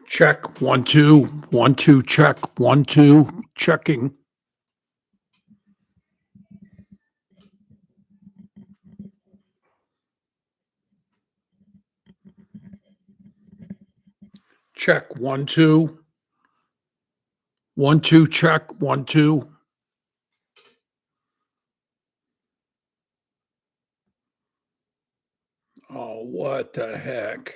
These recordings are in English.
Check 1 2 check 1 2 checking. Check 1 2 check 1 2. Oh, what the heck?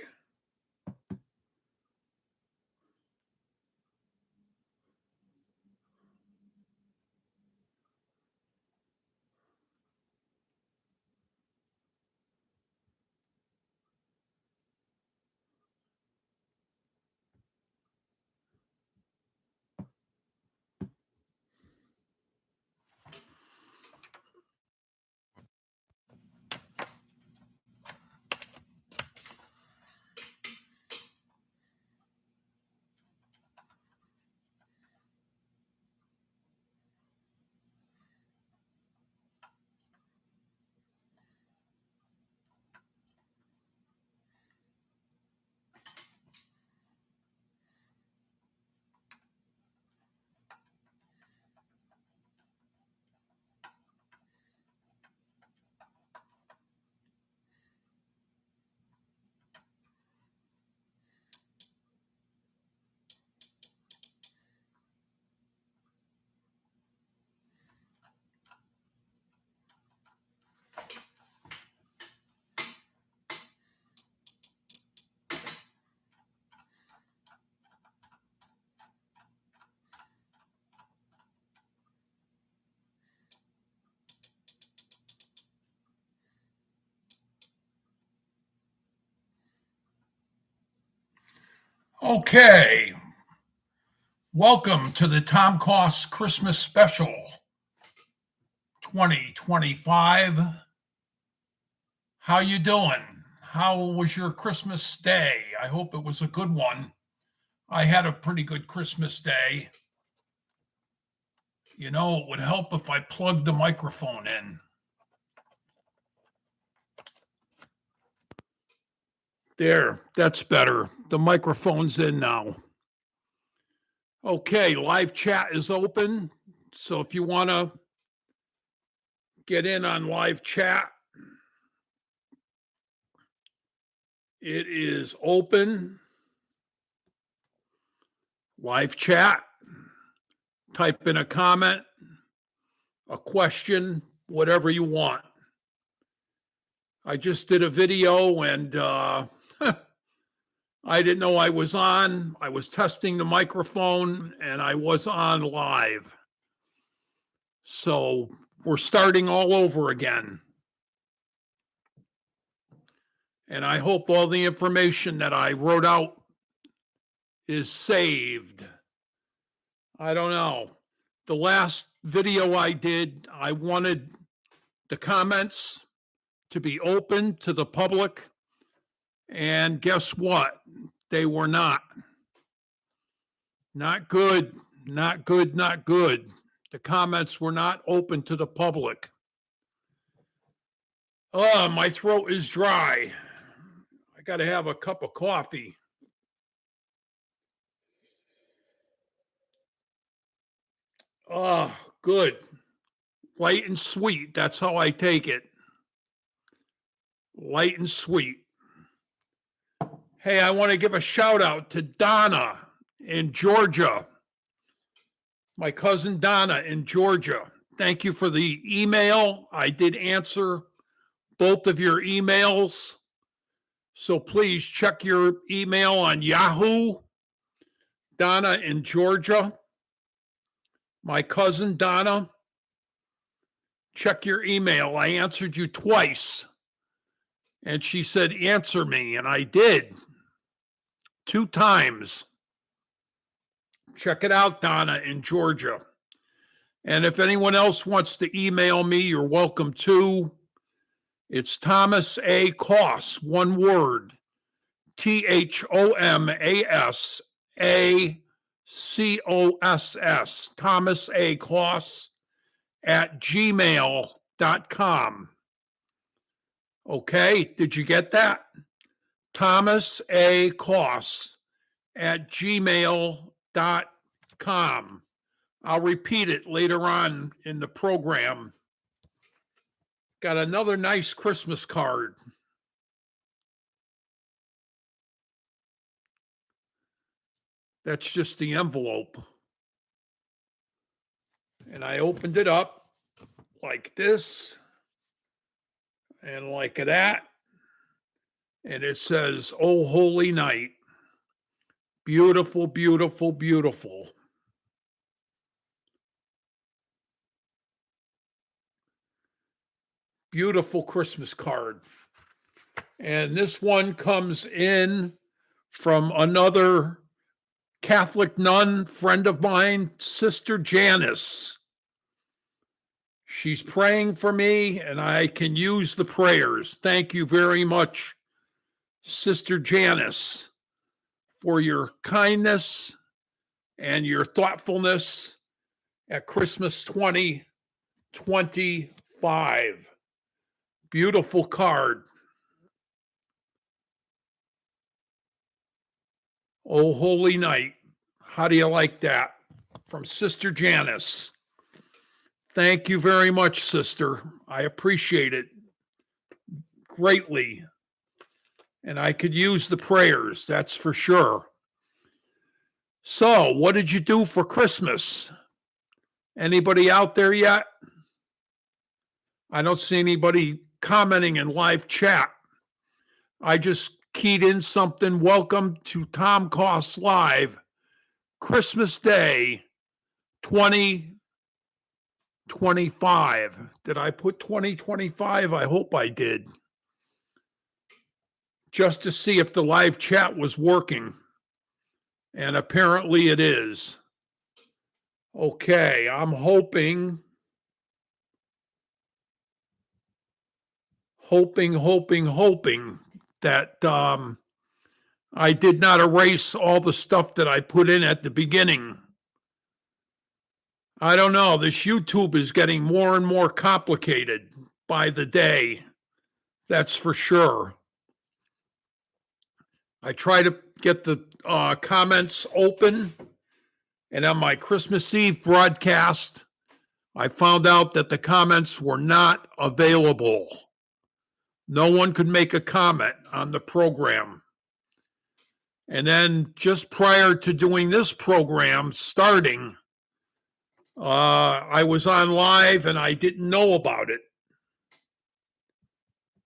Okay. Welcome to the Tom Coss Christmas Special 2025. How you doing? How was your Christmas day? I hope it was a good one. I had a pretty good Christmas day. You know, it would help if I plugged the microphone in. There, that's better. The microphone's in now. Okay, live chat is open. So if you want to get in on live chat, it is open. Live chat. Type in a comment, a question, whatever you want. I just did a video and I didn't know I was on. I was testing the microphone and I was on live. So we're starting all over again. And I hope all the information that I wrote out is saved. I don't know. The last video I did, I wanted the comments to be open to the public. And guess what? They were not. Not good, not good, not good. The comments were not open to the public. Oh, my throat is dry. I got to have a cup of coffee. Oh, good. Light and sweet. That's how I take it. Light and sweet. Hey, I want to give a shout out to Donna in Georgia. My cousin Donna in Georgia. Thank you for the email. I did answer both of your emails. So please check your email on Yahoo. Donna in Georgia. My cousin Donna. Check your email. I answered you twice. And she said, answer me. And I did. 2 times. Check it out, Donna in Georgia. And if anyone else wants to email me, you're welcome to. It's Thomas A. Coss, one word. ThomasACoss. Thomas A. Coss at gmail.com. Okay, did you get that? Thomas A. Coss @gmail.com. I'll repeat it later on in the program. Got another nice Christmas card. That's just the envelope. And I opened it up like this and like that. And it says, "Oh, Holy Night." Beautiful, beautiful, beautiful. Beautiful Christmas card. And this one comes in from another Catholic nun friend of mine, Sister Janice. She's praying for me, and I can use the prayers. Thank you very much, Sister Janice, for your kindness and your thoughtfulness at Christmas 2025. Beautiful card. Oh, Holy Night. How do you like that? From Sister Janice. Thank you very much, sister. I appreciate it greatly. And I could use the prayers, that's for sure. So, what did you do for Christmas? Anybody out there yet? I don't see anybody commenting in live chat. I just keyed in something. Welcome to Tom Coss Live, Christmas Day 2025. Did I put 2025? I hope I did. Just to see if the live chat was working. And apparently it is. Okay, I'm hoping that I did not erase all the stuff that I put in at the beginning. I don't know. This YouTube is getting more and more complicated by the day. That's for sure. I try to get the comments open. And on my Christmas Eve broadcast, I found out that the comments were not available. No one could make a comment on the program. And then just prior to doing this program starting, I was on live and I didn't know about it.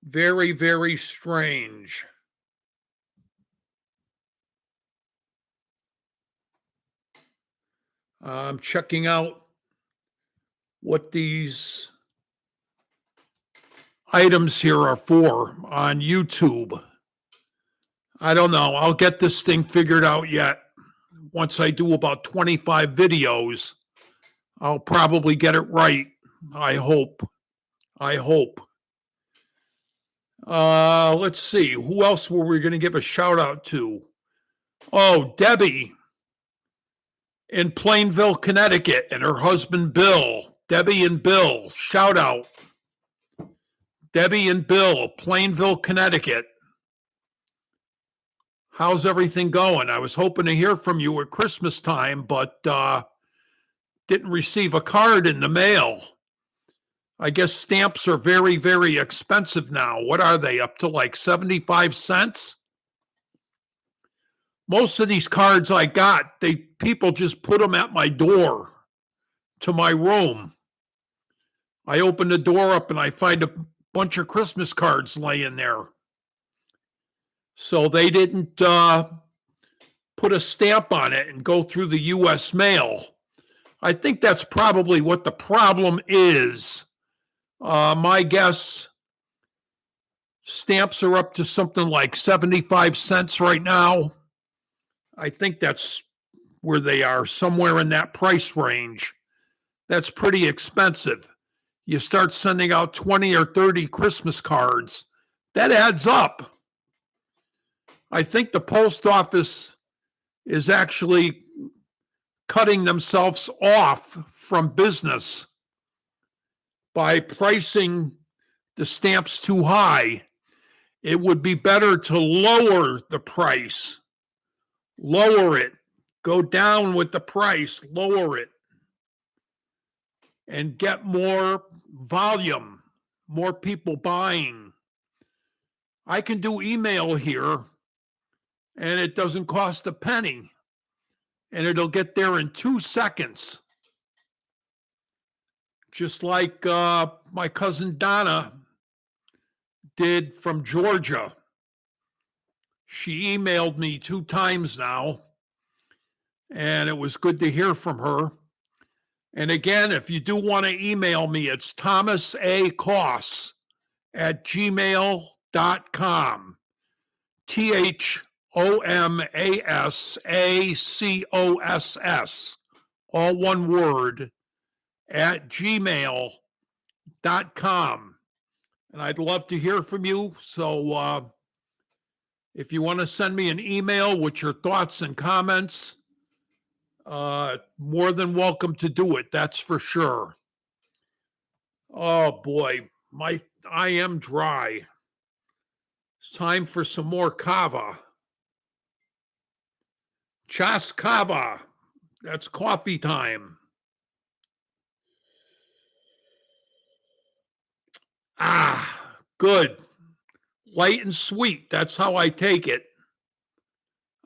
Very, very strange. I'm checking out what these items here are for on YouTube. I don't know. I'll get this thing figured out yet. Once I do about 25 videos, I'll probably get it right. I hope. Let's see. Who else were we going to give a shout out to? Oh, Debbie in Plainville, Connecticut, and her husband, Bill. Debbie and Bill, shout out. Debbie and Bill, Plainville, Connecticut. How's everything going? I was hoping to hear from you at Christmas time, but didn't receive a card in the mail. I guess stamps are very, very expensive now. What are they, up to like 75 cents? Most of these cards I got, people just put them at my door to my room. I open the door up and I find a bunch of Christmas cards laying there. So they didn't put a stamp on it and go through the U.S. mail. I think that's probably what the problem is. My guess, stamps are up to something like 75 cents right now. I think that's where they are, somewhere in that price range. That's pretty expensive. You start sending out 20 or 30 Christmas cards, that adds up. I think the post office is actually cutting themselves off from business by pricing the stamps too high. It would be better to lower the price Lower it. Go down with the price. Lower it. And get more volume, more people buying. I can do email here, and it doesn't cost a penny. And it'll get there in 2 seconds. Just like my cousin Donna did from Georgia. She emailed me 2 times now, and it was good to hear from her. And again, if you do want to email me, it's thomasacoss@gmail.com. THOMASACOSS, all one word, @gmail.com. And I'd love to hear from you. So if you want to send me an email with your thoughts and comments, more than welcome to do it. That's for sure. Oh boy, I am dry. It's time for some more kava. Chas kava. That's coffee time. Ah, good. Light and sweet. That's how I take it.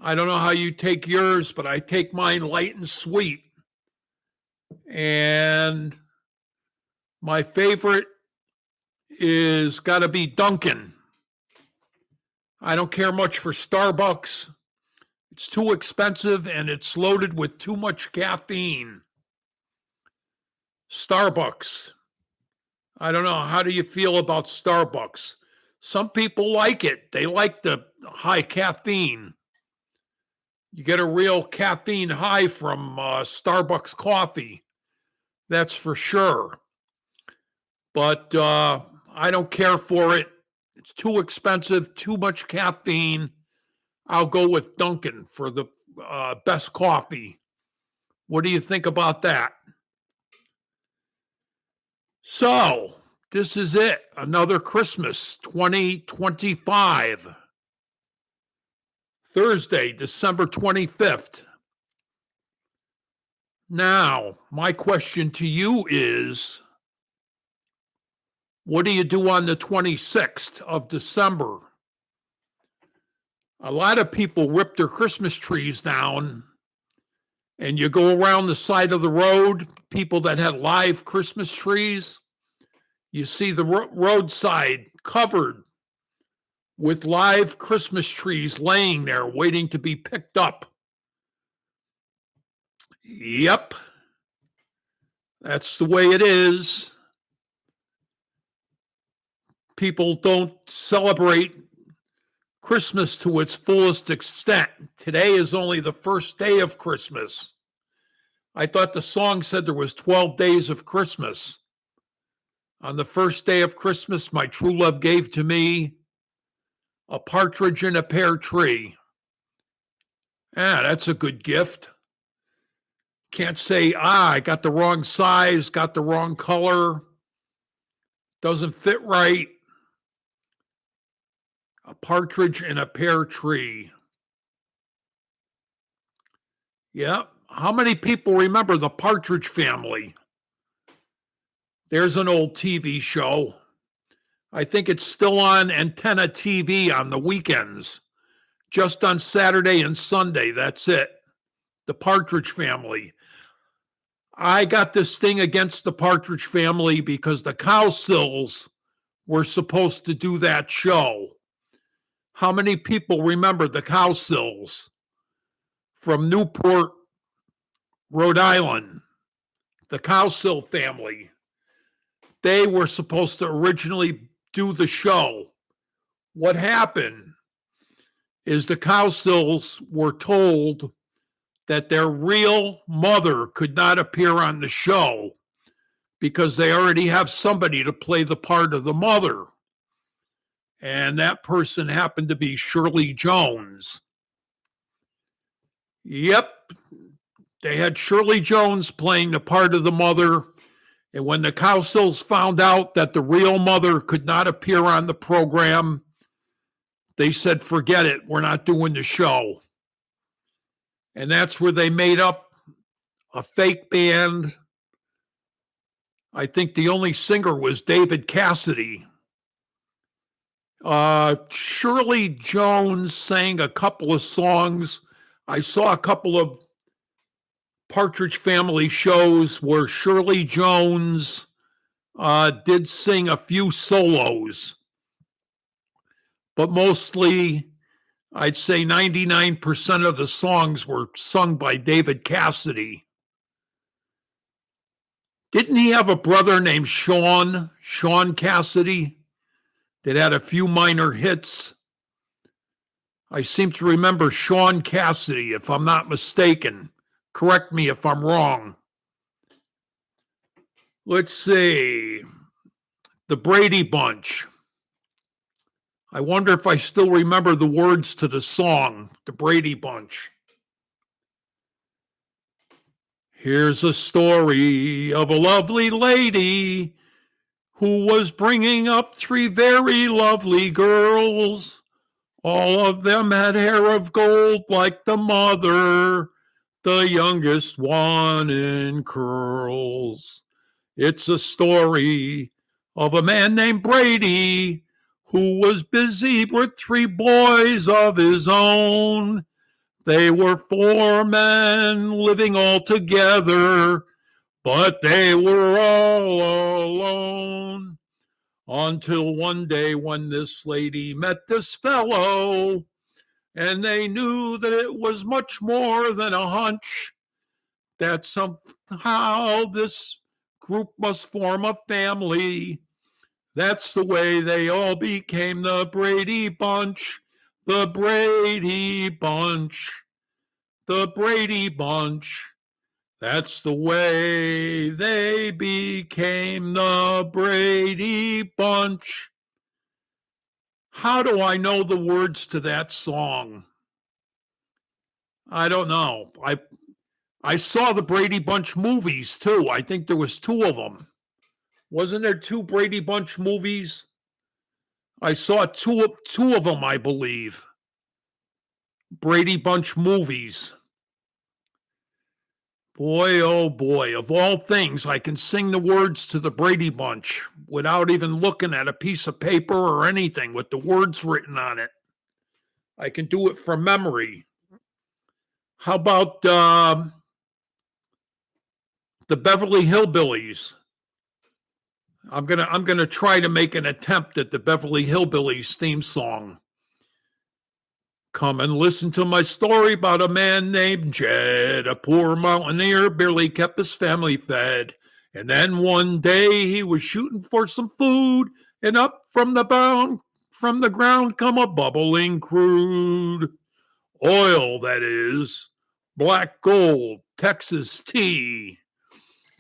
I don't know how you take yours, but I take mine light and sweet. And my favorite is got to be Dunkin'. I don't care much for Starbucks. It's too expensive and it's loaded with too much caffeine. Starbucks. I don't know. How do you feel about Starbucks? Some people like it. They like the high caffeine. You get a real caffeine high from Starbucks coffee. That's for sure. But I don't care for it. It's too expensive, too much caffeine. I'll go with Dunkin' for the best coffee. What do you think about that? So, this is it. Another Christmas 2025. Thursday, December 25th. Now, my question to you is, what do you do on the 26th of December? A lot of people rip their Christmas trees down, and you go around the side of the road, people that had live Christmas trees, you see the roadside covered with live Christmas trees laying there waiting to be picked up. Yep, that's the way it is. People don't celebrate Christmas to its fullest extent. Today is only the first day of Christmas. I thought the song said there was 12 days of Christmas. On the first day of Christmas, my true love gave to me a partridge in a pear tree. That's a good gift. Can't say, I got the wrong size, got the wrong color, doesn't fit right. A partridge in a pear tree. Yeah. How many people remember the Partridge Family? There's an old TV show. I think it's still on Antenna TV on the weekends. Just on Saturday and Sunday. That's it. The Partridge Family. I got this thing against the Partridge Family because the Cowsills were supposed to do that show. How many people remember the Cowsills from Newport, Rhode Island? The Cowsill family. They were supposed to originally do the show. What happened is the Cowsills were told that their real mother could not appear on the show because they already have somebody to play the part of the mother. And that person happened to be Shirley Jones. Yep, they had Shirley Jones playing the part of the mother. And when the Cowsills found out that the real mother could not appear on the program, they said, forget it, we're not doing the show. And that's where they made up a fake band. I think the only singer was David Cassidy. Shirley Jones sang a couple of songs. I saw a couple of Partridge Family shows where Shirley Jones did sing a few solos, but mostly I'd say 99% of the songs were sung by David Cassidy. Didn't he have a brother named Sean Cassidy, that had a few minor hits? I seem to remember Sean Cassidy, if I'm not mistaken. Correct me if I'm wrong. Let's see. The Brady Bunch. I wonder if I still remember the words to the song, The Brady Bunch. Here's a story of a lovely lady who was bringing up 3 very lovely girls. All of them had hair of gold like the mother, the youngest one in curls. It's a story of a man named Brady who was busy with 3 boys of his own. They were 4 men living all together, but they were all alone. Until one day when this lady met this fellow, and they knew that it was much more than a hunch, that somehow this group must form a family. That's the way they all became the Brady Bunch. The Brady Bunch. The Brady Bunch. That's the way they became the Brady Bunch. How do I know the words to that song? I don't know. I saw the Brady Bunch movies too. I think there was 2 of them. Wasn't there 2 Brady Bunch movies? I saw two of them, I believe. Brady Bunch movies. Boy, oh boy, of all things, I can sing the words to the Brady Bunch without even looking at a piece of paper or anything with the words written on it. I can do it from memory. How about the Beverly Hillbillies? I'm gonna try to make an attempt at the Beverly Hillbillies theme song. Come and listen to my story about a man named Jed, a poor mountaineer, barely kept his family fed. And then one day he was shooting for some food, and up from the ground come a bubbling crude oil, that is, black gold, Texas tea.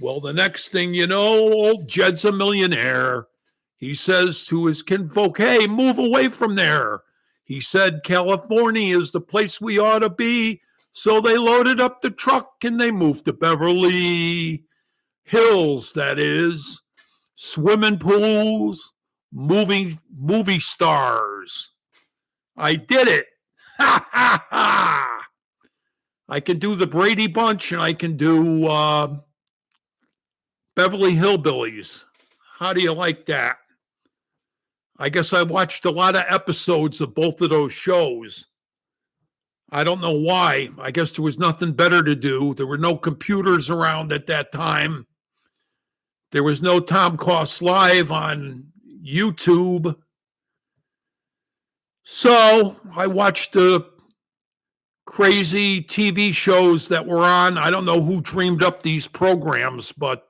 Well, the next thing you know, old Jed's a millionaire. He says to his kinfolk, hey, move away from there. He said, California is the place we ought to be. So they loaded up the truck and they moved to Beverly Hills, that is. Swimming pools, movie stars. I did it. Ha, ha, ha. I can do the Brady Bunch and I can do Beverly Hillbillies. How do you like that? I guess I watched a lot of episodes of both of those shows. I don't know why. I guess there was nothing better to do. There were no computers around at that time. There was no Tom Coss Live on YouTube. So I watched the crazy TV shows that were on. I don't know who dreamed up these programs, but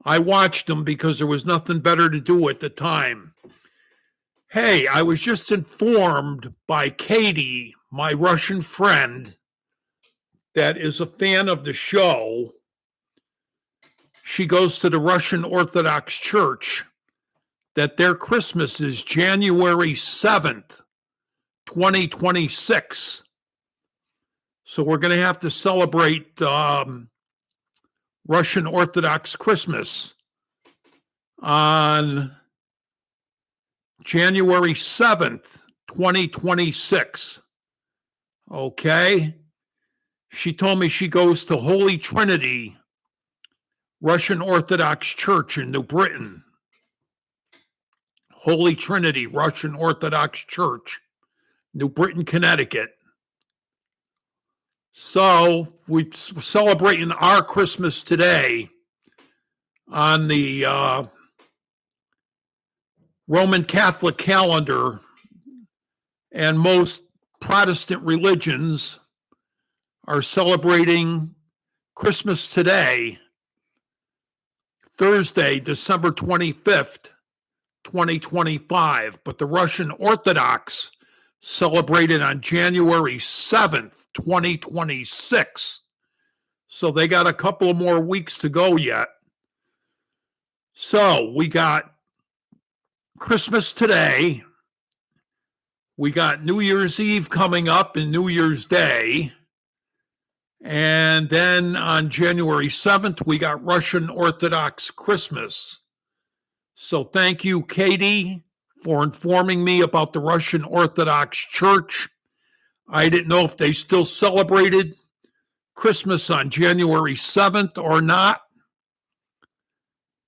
I watched them because there was nothing better to do at the time. Hey, I was just informed by Katie, my Russian friend, that is a fan of the show. She goes to the Russian Orthodox Church, that their Christmas is January 7th, 2026. So we're going to have to celebrate Russian Orthodox Christmas on January 7th, 2026. Okay. She told me she goes to Holy Trinity Russian Orthodox Church in New Britain. Holy Trinity Russian Orthodox Church, New Britain, Connecticut. So we're celebrating our Christmas today on the Roman Catholic calendar, and most Protestant religions are celebrating Christmas today, Thursday, December 25th, 2025. But the Russian Orthodox celebrated on January 7th, 2026. So they got a couple of more weeks to go yet. So we got Christmas today. We got New Year's Eve coming up and New Year's Day. And then on January 7th, we got Russian Orthodox Christmas. So thank you, Katie, for informing me about the Russian Orthodox Church. I didn't know if they still celebrated Christmas on January 7th or not.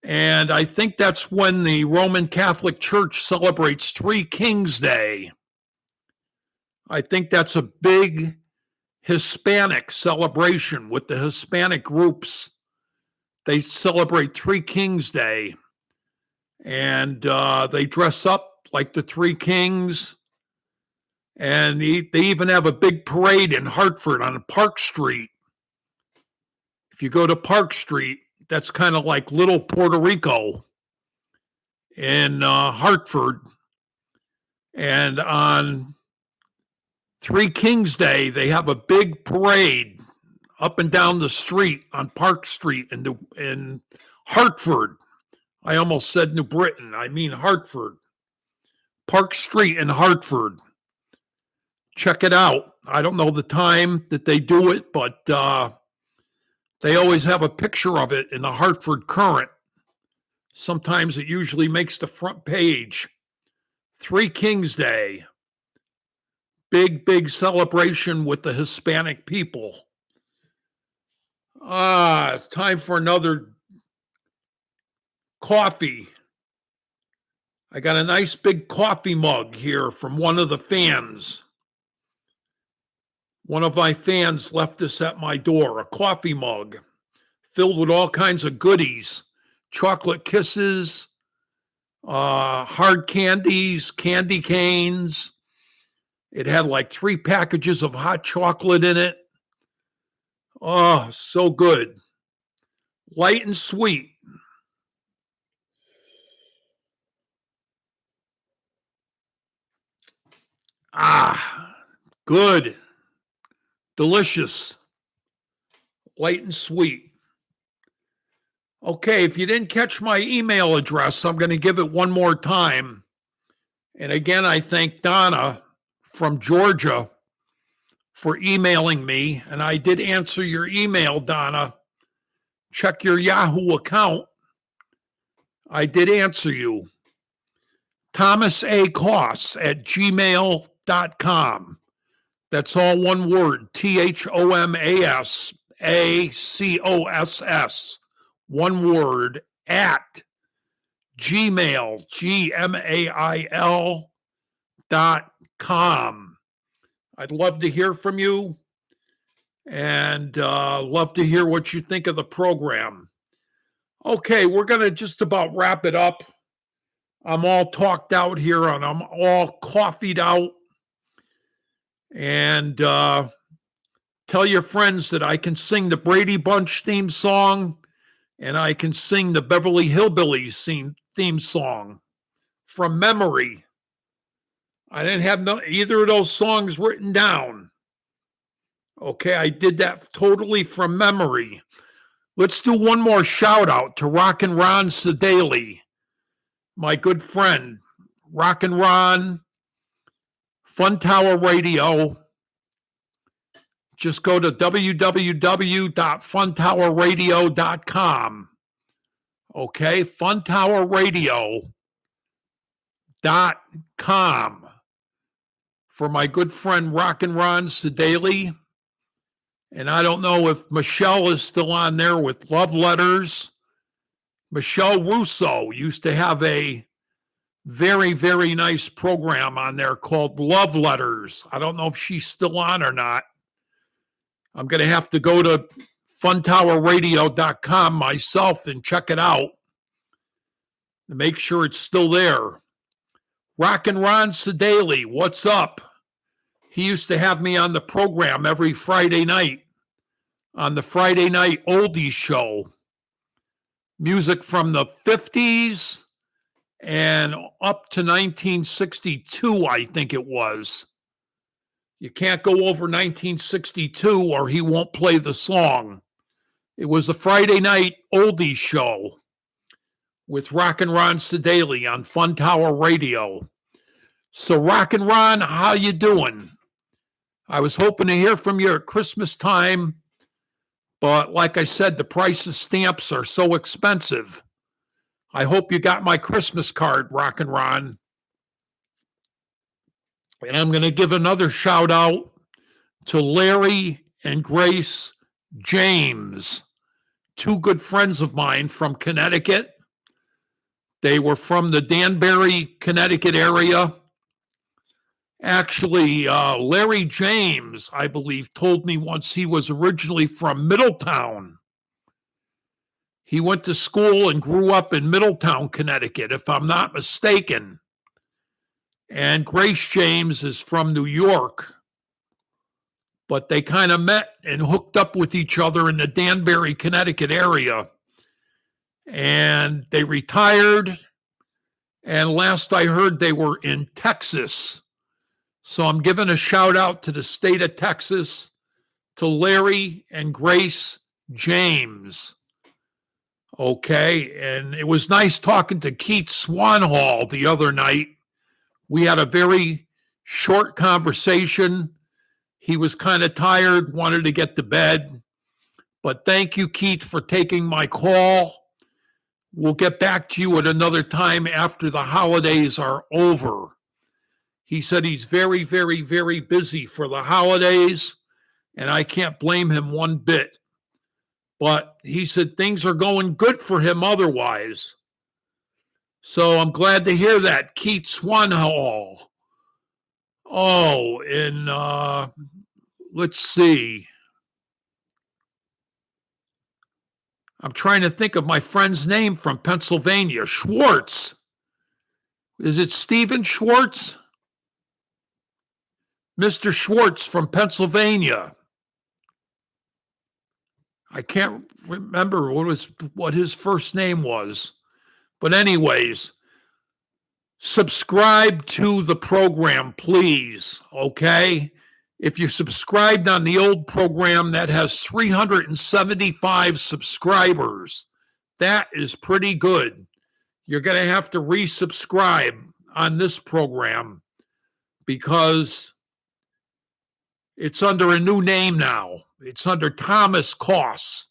And I think that's when the Roman Catholic Church celebrates Three Kings Day. I think that's a big Hispanic celebration with the Hispanic groups. They celebrate Three Kings Day, and they dress up like the Three Kings, and they even have a big parade in Hartford on Park Street. If you go to Park Street, that's kind of like Little Puerto Rico in Hartford. And on Three Kings Day, they have a big parade up and down the street on Park Street in Hartford. I almost said New Britain. I mean Hartford. Park Street in Hartford. Check it out. I don't know the time that they do it, but they always have a picture of it in the Hartford Courant. Sometimes it usually makes the front page. Three Kings Day. Big celebration with the Hispanic people. It's time for another coffee. I got a nice big coffee mug here from one of the fans. One of my fans left this at my door, a coffee mug filled with all kinds of goodies, chocolate kisses, hard candies, candy canes. It had like 3 packages of hot chocolate in it. Oh, so good. Light and sweet. Good. Delicious. Light and sweet. Okay, if you didn't catch my email address, I'm going to give it one more time. And again, I thank Donna from Georgia for emailing me. And I did answer your email, Donna. Check your Yahoo account. I did answer you. Thomas A. Coss at gmail.com. That's all one word. THOMASACOSS. One word at gmail, gmail.com. I'd love to hear from you and love to hear what you think of the program. Okay, we're going to just about wrap it up. I'm all talked out here and I'm all coffeeed out. And tell your friends that I can sing the Brady Bunch theme song and I can sing the Beverly Hillbillies theme song from memory. I didn't have either of those songs written down. Okay, I did that totally from memory. Let's do one more shout out to Rockin' Ron Sedaley, my good friend. Rockin' Ron, Fun Tower Radio. Just go to www.funtowerradio.com. Okay, funtowerradio.com for my good friend Rockin' Ron Sedaly. And I don't know if Michelle is still on there with Love Letters. Michelle Russo used to have a very, very nice program on there called Love Letters. I don't know if she's still on or not. I'm going to have to go to funtowerradio.com myself and check it out to make sure it's still there. Rockin' Ron Sedaly, what's up? He used to have me on the program every Friday night on the Friday Night Oldies Show. Music from the 50s and up to 1962, I think it was. You can't go over 1962 or he won't play the song. It was the Friday Night Oldies Show with Rockin' Ron Sedaly on Fun Tower Radio. So Rockin' Ron, how you doing? I was hoping to hear from you at Christmas time, but like I said, the price of stamps are so expensive. I hope you got my Christmas card, Rockin' Ron. And I'm going to give another shout out to Larry and Grace James, two good friends of mine from Connecticut. They were from the Danbury, Connecticut area. Actually, Larry James, I believe, told me once he was originally from Middletown. He went to school and grew up in Middletown, Connecticut, if I'm not mistaken. And Grace James is from New York. But they kind of met and hooked up with each other in the Danbury, Connecticut area. And they retired. And last I heard, they were in Texas. So I'm giving a shout out to the state of Texas, to Larry and Grace James. Okay, and it was nice talking to Keith Swanhall the other night. We had a very short conversation. He was kind of tired, wanted to get to bed. But thank you, Keith, for taking my call. We'll get back to you at another time after the holidays are over. He said he's very, very, very busy for the holidays, and I can't blame him one bit. But he said things are going good for him otherwise. So I'm glad to hear that. Keith Swanhall. Oh, and let's see. I'm trying to think of my friend's name from Pennsylvania. Schwartz. Is it Stephen Schwartz? Mr. Schwartz from Pennsylvania. I can't remember what his first name was. But anyways, subscribe to the program, please, okay? If you subscribed on the old program, that has 375 subscribers. That is pretty good. You're going to have to resubscribe on this program because it's under a new name now. It's under Thomas Coss.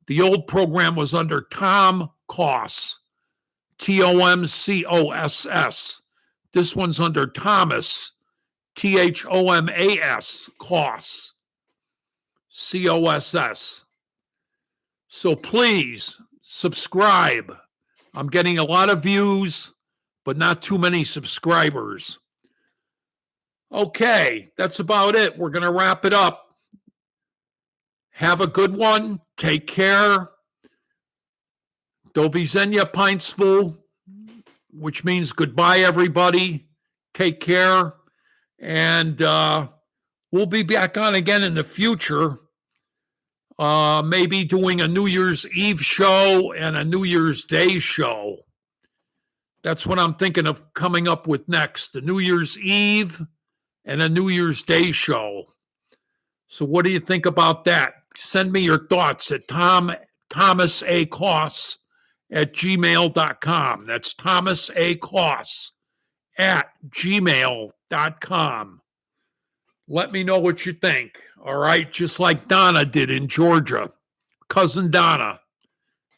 The old program was under Tom Coss, Tomcoss. This one's under Thomas, Thomas, Coss, Coss. So please subscribe. I'm getting a lot of views, but not too many subscribers. Okay, that's about it. We're going to wrap it up. Have a good one. Take care. Do widzenia państwu, which means goodbye, everybody. Take care. And we'll be back on again in the future. Maybe doing a New Year's Eve show and a New Year's Day show. That's what I'm thinking of coming up with next. A New Year's Eve and a New Year's Day show. So what do you think about that? Send me your thoughts at thomasacoss@gmail.com. That's thomasacoss@gmail.com. Let me know what you think. All right. Just like Donna did in Georgia. Cousin Donna.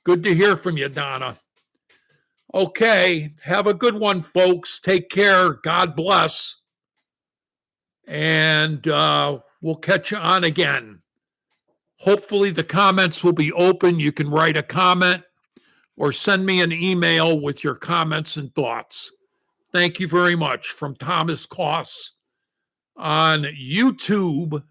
Good to hear from you, Donna. Okay. Have a good one, folks. Take care. God bless. and we'll catch you on again. Hopefully the comments will be open. You can write a comment or send me an email with your comments and thoughts. Thank you very much. From Thomas Coss on youtube.com.